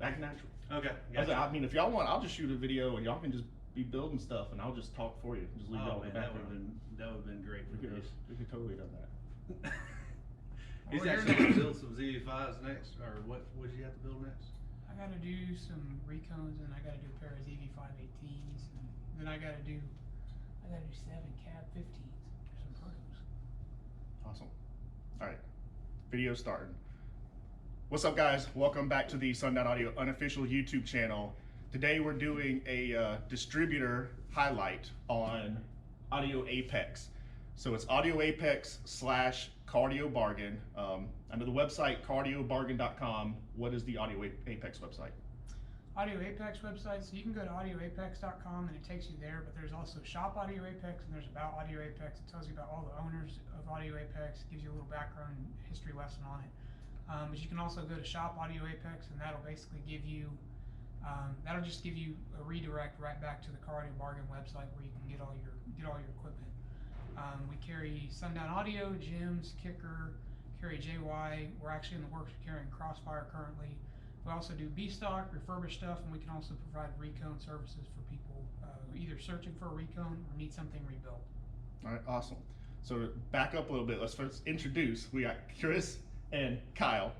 act natural. Okay. I mean, if y'all want, I'll just shoot a video and y'all can just be building stuff and I'll just talk for you. Just leave y'all in the background. That would have been great for this. We could totally done that. He's actually going to build some ZV5s next, or what would you have to build next? I got to do some Recons, and I got to do a pair of ZV518s, and then I got to do 7 cab 15s for some pros. Awesome. All right, video starting. What's up, guys? Welcome back to the Sundown Audio unofficial YouTube channel. Today we're doing a distributor highlight on Audio Apex. So it's Audio Apex / Cardio Bargain. Under the website cardiobargain.com, what is the Audio Apex website? Audio Apex website, so you can go to audioapex.com and it takes you there, but there's also Shop Audio Apex and there's About Audio Apex. It tells you about all the owners of Audio Apex, gives you a little background history lesson on it. But you can also go to Shop Audio Apex and that'll basically give you, that'll just give you a redirect right back to the Cardio Bargain website where you can get all your equipment. We carry Sundown Audio, Jim's, Kicker, carry JY. We're actually in the works of carrying Crossfire currently. We also do B-stock, refurbished stuff, and we can also provide recon services for people either searching for a recon or need something rebuilt. All right, awesome. So to back up a little bit, let's first introduce. We got Chris and Kyle.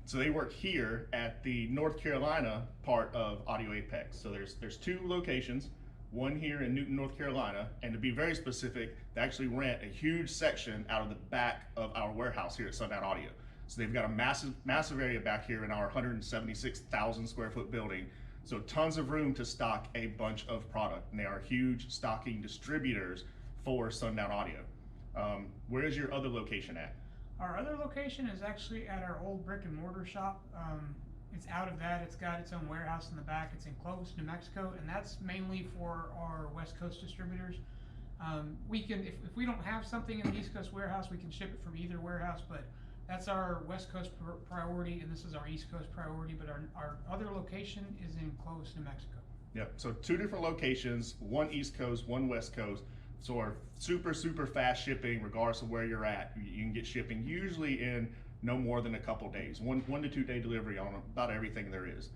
So they work here at the North Carolina part of Audio Apex. So there's two locations. One here in Newton, North Carolina, and to be very specific, they actually rent a huge section out of the back of our warehouse here at Sundown Audio. So they've got a massive area back here in our 176,000 square foot building. So tons of room to stock a bunch of product, and they are huge stocking distributors for Sundown Audio. Where is your other location at? Our other location is actually at our old brick and mortar shop. It's out of that. It's got its own warehouse in the back. It's in Clovis, New Mexico, and that's mainly for our West Coast distributors. We can, if we don't have something in the East Coast warehouse, we can ship it from either warehouse, but that's our West Coast priority, and this is our East Coast priority, but our other location is in Clovis, New Mexico. Yep, so two different locations, one East Coast, one West Coast. So our super fast shipping, regardless of where you're at. You can get shipping usually in no more than a couple days. One to 2 day delivery on about everything there is.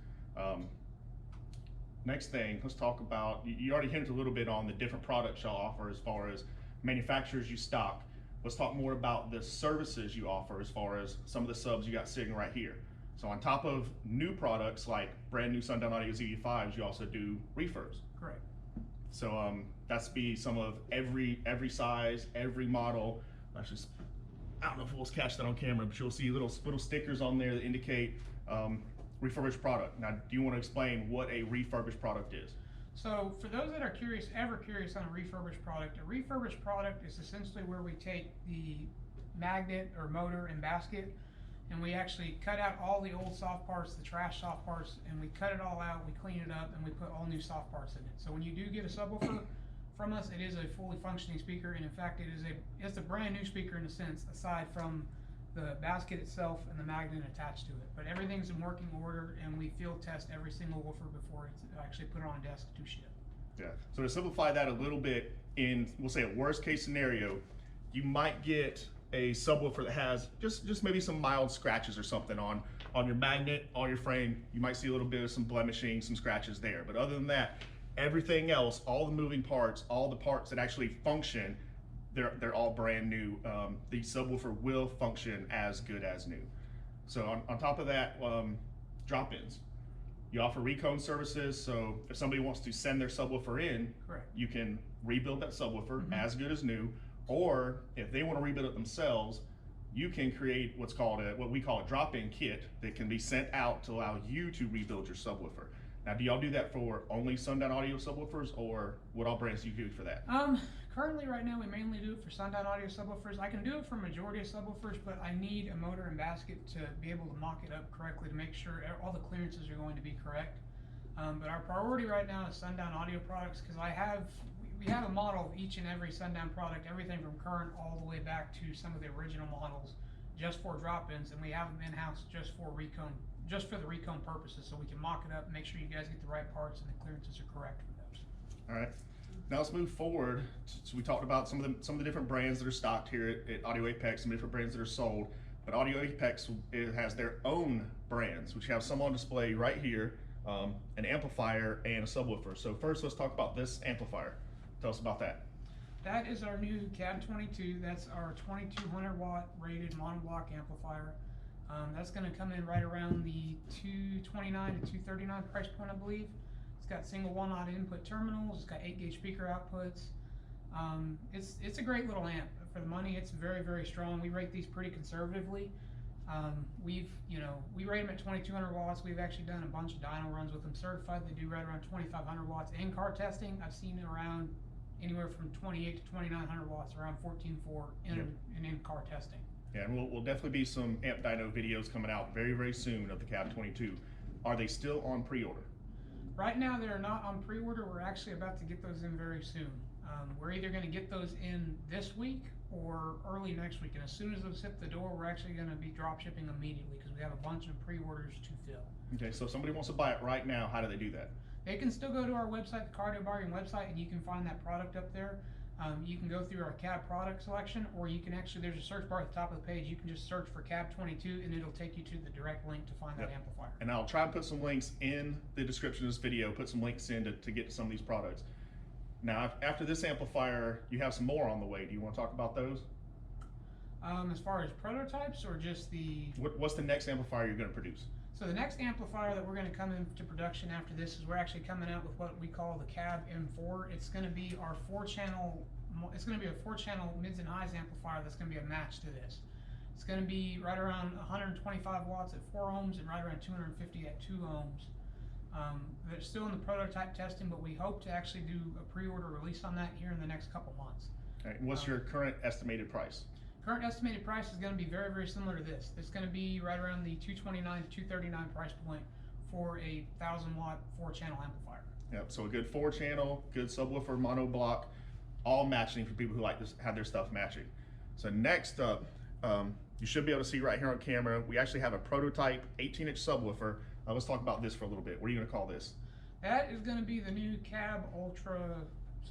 Next thing, let's talk about, you already hinted a little bit on the different products y'all offer as far as manufacturers you stock. Let's talk more about the services you offer as far as some of the subs you got sitting right here. So on top of new products like brand new Sundown Audio ZV5s, you also do refurbs. Correct. So that's be some of every size, every model. Actually, I don't know if we'll catch that on camera, but you'll see little stickers on there that indicate refurbished product. Now, do you want to explain what a refurbished product is? So for those that are ever curious on a refurbished product is essentially where we take the magnet or motor and basket, and we actually cut out all the old soft parts, the trash soft parts, and we cut it all out, we clean it up, and we put all new soft parts in it. So when you do get a subwoofer from us, it is a fully functioning speaker, and in fact it's a brand new speaker in a sense, aside from the basket itself and the magnet attached to it. But everything's in working order, and we field test every single woofer before it's actually put on a desk to ship. Yeah, so to simplify that a little bit, in, we'll say a worst case scenario, you might get a subwoofer that has just maybe some mild scratches or something on your magnet, on your frame. You might see a little bit of some blemishing, some scratches there. But other than that, everything else, all the moving parts, all the parts that actually function, they're all brand new. The subwoofer will function as good as new. So on top of that, drop-ins. You offer recon services, so if somebody wants to send their subwoofer in, Correct. You can rebuild that subwoofer as good as new, or if they want to rebuild it themselves, you can create what we call a drop-in kit that can be sent out to allow you to rebuild your subwoofer. Now, do y'all do that for only Sundown Audio subwoofers, or what all brands do you do for that? Currently, right now, we mainly do it for Sundown Audio subwoofers. I can do it for majority of subwoofers, but I need a motor and basket to be able to mock it up correctly to make sure all the clearances are going to be correct. But our priority right now is Sundown Audio products, because we have a model of each and every Sundown product, everything from current all the way back to some of the original models, just for drop-ins, and we have them in-house just for the recon purposes, so we can mock it up, make sure you guys get the right parts and the clearances are correct for those. All right, now let's move forward. So we talked about some of the different brands that are stocked here at Audio Apex, some different brands that are sold. But Audio Apex, it has their own brands, which have some on display right here, an amplifier and a subwoofer. So first, let's talk about this amplifier. Tell us about that. That is our new Cab 22. That's our 2200 watt rated monoblock amplifier. That's going to come in right around the 229 to 239 price point, I believe. It's got single 1-aught input terminals. It's got 8-gauge speaker outputs. It's a great little amp for the money. It's very, very strong. We rate these pretty conservatively. We rate them at 2200 watts. We've actually done a bunch of dyno runs with them certified. They do right around 2500 watts. In-car testing, I've seen it around anywhere from 28 to 2900 watts, around 14.4 in-car testing. Yeah, and we'll definitely be some amp dyno videos coming out very, very soon of the Cab 22. Are they still on pre-order? Right now, they're not on pre-order. We're actually about to get those in very soon. We're either going to get those in this week or early next week. And as soon as those hit the door, we're actually going to be drop shipping immediately because we have a bunch of pre-orders to fill. Okay, so if somebody wants to buy it right now, how do they do that? They can still go to our website, the Cardio Bargain website, and you can find that product up there. You can go through our Cab product selection, or you can actually, there's a search bar at the top of the page. You can just search for Cab 22 and it'll take you to the direct link to find that amplifier. And I'll try and put some links in the description of this video, put some links in to get to some of these products. Now, after this amplifier, you have some more on the way. Do you want to talk about those? As far as prototypes or just the... What's the next amplifier you're going to produce? So the next amplifier that we're going to come into production after this is we're actually coming out with what we call the Cab M4. It's going to be our 4-channel, it's going to be a 4-channel mids and highs amplifier that's going to be a match to this. It's going to be right around 125 watts at 4 ohms and right around 250 at 2 ohms. They're still in the prototype testing, but we hope to actually do a pre-order release on that here in the next couple months. Okay, and what's your current estimated price? Current estimated price is going to be very, very similar to this. It's going to be right around the 229 to 239 price point for a 1000-watt 4-channel amplifier. Yep, so a good 4-channel, good subwoofer, mono block, all matching for people who like to have their stuff matching. So next up, you should be able to see right here on camera, we actually have a prototype 18-inch subwoofer. Let's talk about this for a little bit. What are you going to call this? That is going to be the new Cab Ultra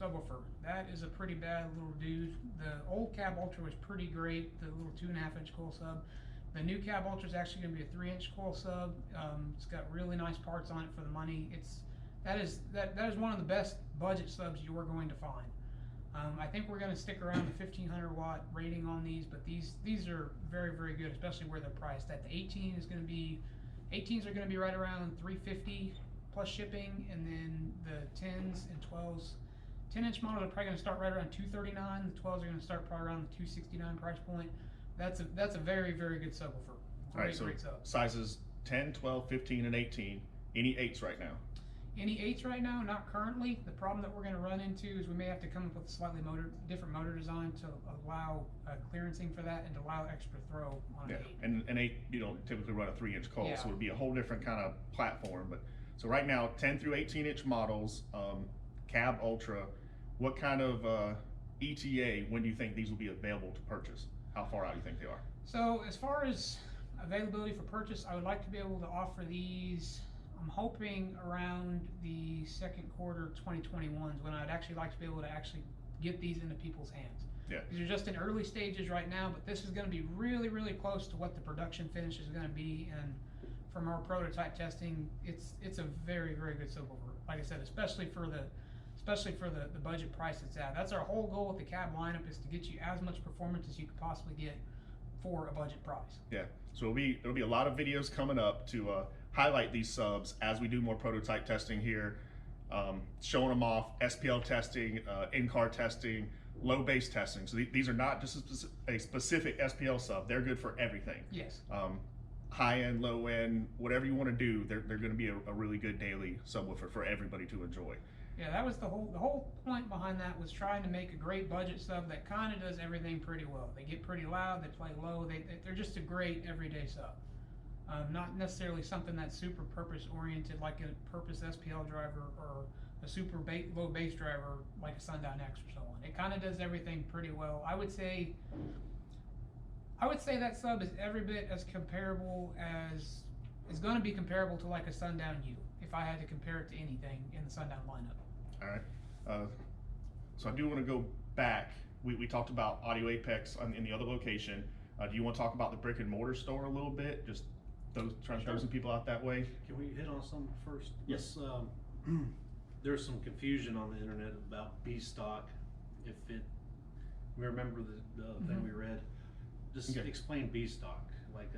subwoofer. That is a pretty bad little dude. The old Cab Ultra was pretty great, the little 2.5-inch coil sub. The new Cab Ultra is actually going to be a 3-inch coil sub. It's got really nice parts on it for the money. That is one of the best budget subs you are going to find. I think we're going to stick around the 1500 watt rating on these, but these are very, very good, especially where they're priced at. The 18s are going to be right around 350 plus shipping, and then the 10s and 12s. 10-inch models are probably going to start right around 239. The 12s are going to start probably around the 269 price point. That's a very, very good subwoofer. Great sub. Sizes 10, 12, 15, and 18. Any 8s right now? Any 8s right now? Not currently. The problem that we're going to run into is we may have to come up with a slightly different motor design to allow clearancing for that and to allow extra throw on an 8. And 8, you don't typically run a 3-inch coil, Yeah. so it would be a whole different kind of platform. But so right now, 10 through 18-inch models, Cab Ultra. What kind of ETA, when do you think these will be available to purchase? How far out do you think they are? So as far as availability for purchase, I would like to be able to offer these, I'm hoping around the second quarter 2021 is when I'd actually like to be able to actually get these into people's hands. Yeah. These are just in early stages right now, but this is going to be really, really close to what the production finish is going to be. And from our prototype testing, it's a very, very good subwoofer. Like I said, especially for the budget price it's at. That's our whole goal with the Cab lineup, is to get you as much performance as you could possibly get for a budget price. Yeah, so there'll be a lot of videos coming up to highlight these subs as we do more prototype testing here, showing them off, SPL testing, in-car testing, low bass testing. So these are not just a specific SPL sub. They're good for everything. Yes. High end, low end, whatever you want to do, they're going to be a really good daily subwoofer for everybody to enjoy. Yeah, that was the whole point behind that, was trying to make a great budget sub that kind of does everything pretty well. They get pretty loud, they play low, they're just a great everyday sub. Not necessarily something that's super purpose oriented like a purpose SPL driver or a super low bass driver like a Sundown X or so on. It kind of does everything pretty well. I would say that sub is every bit as comparable as is going to be comparable to like a Sundown U, if I had to compare it to anything in the Sundown lineup. All right. So I do want to go back. We talked about Audio Apex in the other location. Do you want to talk about the brick and mortar store a little bit? Just trying to throw some people out that way. Can we hit on something first? Yes. There's some confusion on the internet about B stock. If it, remember the thing we read? Just Mm-hmm. explain B stock. Like,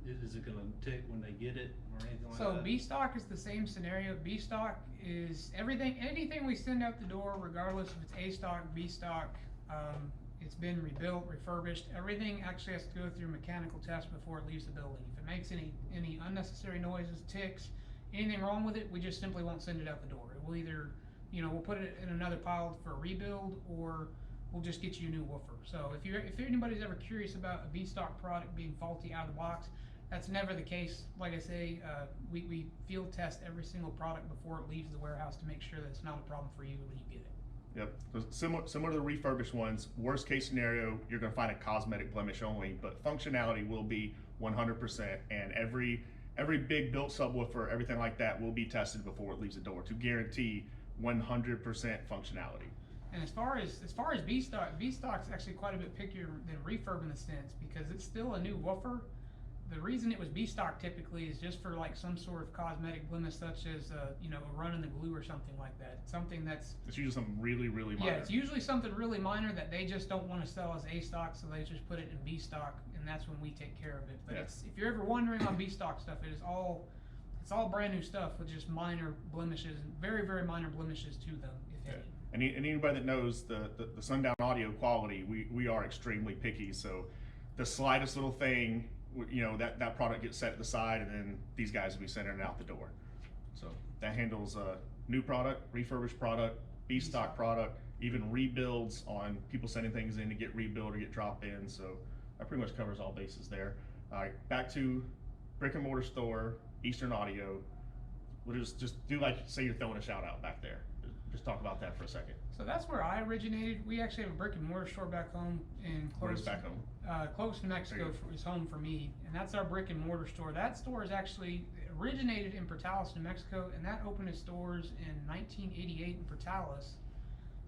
is it gonna tick when they get it or anything like So that? B stock is the same scenario. B stock is anything we send out the door, regardless if it's A stock, B stock, it's been rebuilt, refurbished. Everything actually has to go through mechanical test before it leaves the building. If it makes any unnecessary noises, ticks, anything wrong with it, we just simply won't send it out the door. It will either, we'll put it in another pile for a rebuild, or we'll just get you a new woofer. So if anybody's ever curious about a B stock product being faulty out of the box, that's never the case. Like I say, we field test every single product before it leaves the warehouse to make sure that it's not a problem for you when you get it. Yep. So similar to the refurbished ones, worst case scenario, you're going to find a cosmetic blemish only, but functionality will be 100%, and every big built subwoofer, everything like that, will be tested before it leaves the door to guarantee 100% functionality. And as far as B stock's actually quite a bit pickier than refurb in a sense, because it's still a new woofer. The reason it was B stock typically is just for like some sort of cosmetic blemish, such as a run in the glue or something like that. Something that's, It's usually something really minor. yeah, it's usually something really minor that they just don't want to sell as A stock, so they just put it in B stock, and that's when we take care of it. But Yeah. if you're ever wondering on B stock stuff, it's all brand new stuff with just minor blemishes, very minor blemishes to them, if any. And anybody that knows the Sundown audio quality, we are extremely picky. So the slightest little thing, that product gets set to the side, and then these guys will be sending it out the door. So that handles new product, refurbished product, B stock product, even rebuilds on people sending things in to get rebuilt or get dropped in. So that pretty much covers all bases there. All right, back to brick and mortar store, Eastern Audio. We'll just do like, say you're throwing a shout out back there. Just talk about that for a second. So that's where I originated. We actually have a brick and mortar store back home in Where is Clovis, back home? Clovis, New Mexico is home for me, and that's our brick and mortar store. That store is actually originated in Portales, New Mexico, and that opened its doors in 1988 in Portales.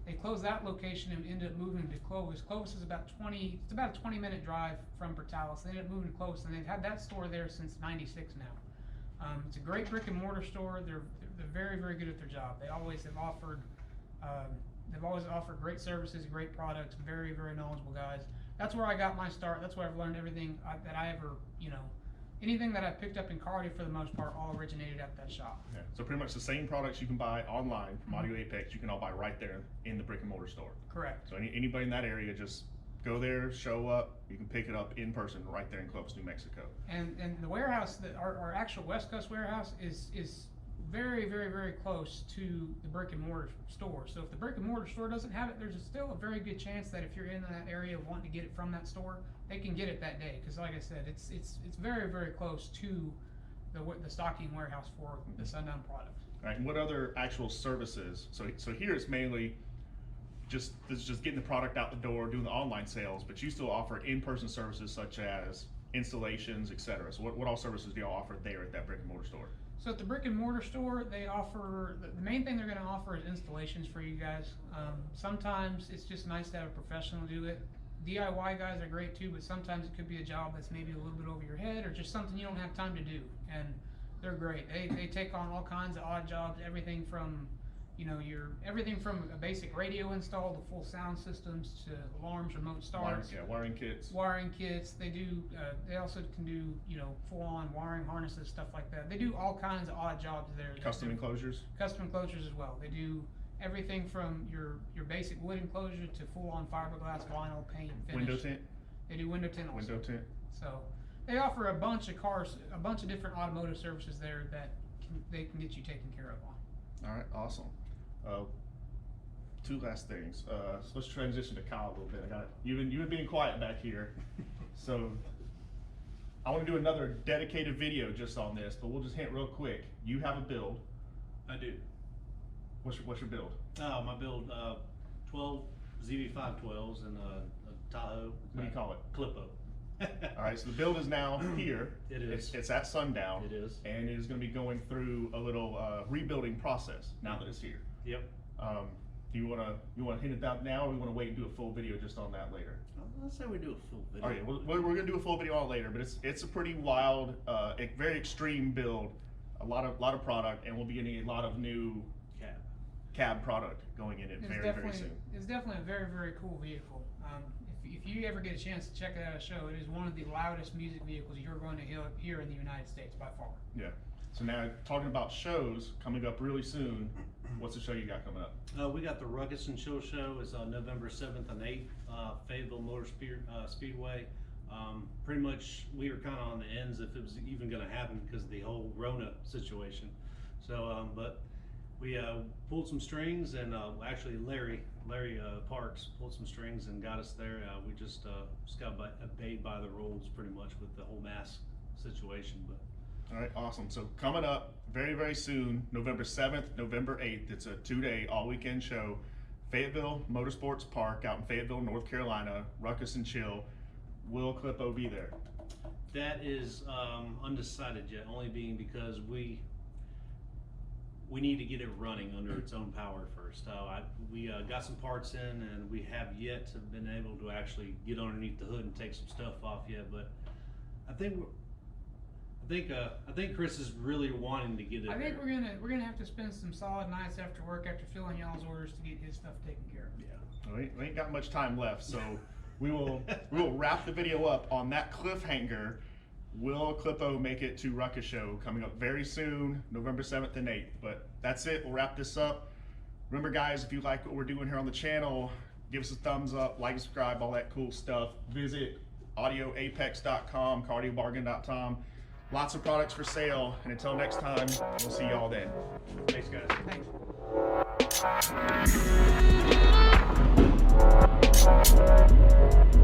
They closed that location and ended up moving to Clovis. Clovis is about a 20-minute drive from Portales. They ended up moving to Clovis, and they've had that store there since '96 now. It's a great brick and mortar store. They're very good at their job. They always have offered great services, great products, very knowledgeable guys. That's where I got my start. That's where I've learned everything that I ever, anything that I picked up in cardio for the most part all originated at that shop. Yeah. So pretty much the same products you can buy online from Audio Apex, you can all buy right there in the brick and mortar store. Correct. So anybody in that area, just go there, show up. You can pick it up in person right there in Clovis, New Mexico. And the warehouse, our actual West Coast warehouse is very close to the brick and mortar store. So if the brick and mortar store doesn't have it, there's still a very good chance that if you're in that area wanting to get it from that store, they can get it that day. Because like I said, it's very close to the stocking warehouse for the Sundown products. All right. And what other actual services? So here it's mainly just getting the product out the door, doing the online sales, but you still offer in-person services such as installations, etc. So what all services do y'all offer there at that brick and mortar store? So at the brick and mortar store, they offer, the main thing they're going to offer is installations for you guys. Sometimes it's just nice to have a professional do it. DIY guys are great too, but sometimes it could be a job that's maybe a little bit over your head, or just something you don't have time to do. And they're great. They take on all kinds of odd jobs, everything from everything from a basic radio install to full sound systems to alarms, remote starts. Wiring kits. Wiring kits. They do. They also can do full-on wiring harnesses, stuff like that. They do all kinds of odd jobs there. Custom enclosures. Custom enclosures as well. They do everything from your basic wood enclosure to full-on fiberglass, vinyl, paint, finish. Window tint. They do window tint also. Window tint. So they offer a bunch of different automotive services there that they can get you taken care of on. All right. Awesome. Two last things. So let's transition to Kyle a little bit. You've been being quiet back here, so I want to do another dedicated video just on this. But we'll just hint real quick. You have a build. I do. What's your build? My build, 12 ZV512s and a Tahoe. What do you call it? Clippo. All right. So the build is now here. It is. It's at Sundown. It is. And it is going to be going through a little rebuilding process now that it's here. Yep. Do you wanna hit it out now, or we wanna wait and do a full video just on that later? Let's say we do a full video. All right, we're gonna do a full video on it later, but it's a pretty wild, very extreme build, a lot of product, and we'll be getting a lot of new cab product going in it very soon. It's definitely a very, very cool vehicle. If you ever get a chance to check it out at a show, it is one of the loudest music vehicles you're going to hear in the United States by far. Yeah. So now talking about shows coming up really soon, what's the show you got coming up? We got the Ruckus and Chill show. It's November 7th and 8th, Fayetteville Motor Speedway. Pretty much we were kind of on the ends if it was even going to happen because of the whole Rona situation. So, but we pulled some strings, and actually Larry Parks pulled some strings and got us there. We just got obeyed by the rules pretty much with the whole mask situation. But all right, awesome. So coming up very soon, November 7th, November 8th. It's a 2-day all weekend show. Fayetteville Motorsports Park out in Fayetteville, North Carolina. Ruckus and Chill. Will Clippo be there? that is undecided yet, only being because we need to get it running under its own power first. We got some parts in, and we have yet to been able to actually get underneath the hood and take some stuff off yet. But I think Chris is really wanting to get it. I think we're gonna have to spend some solid nights after work after filling y'all's orders to get his stuff taken care of. Yeah, we ain't got much time left, so we will wrap the video up on that cliffhanger. Will Clippo make it to Ruckus Show coming up very soon, November 7th and 8th? But that's it. We'll wrap this up. Remember, guys, if you like what we're doing here on the channel, give us a thumbs up, like, subscribe, all that cool stuff. Visit audioapex.com, cardiobargain.com. Lots of products for sale. And until next time, we'll see y'all then. Thanks, guys. Thanks.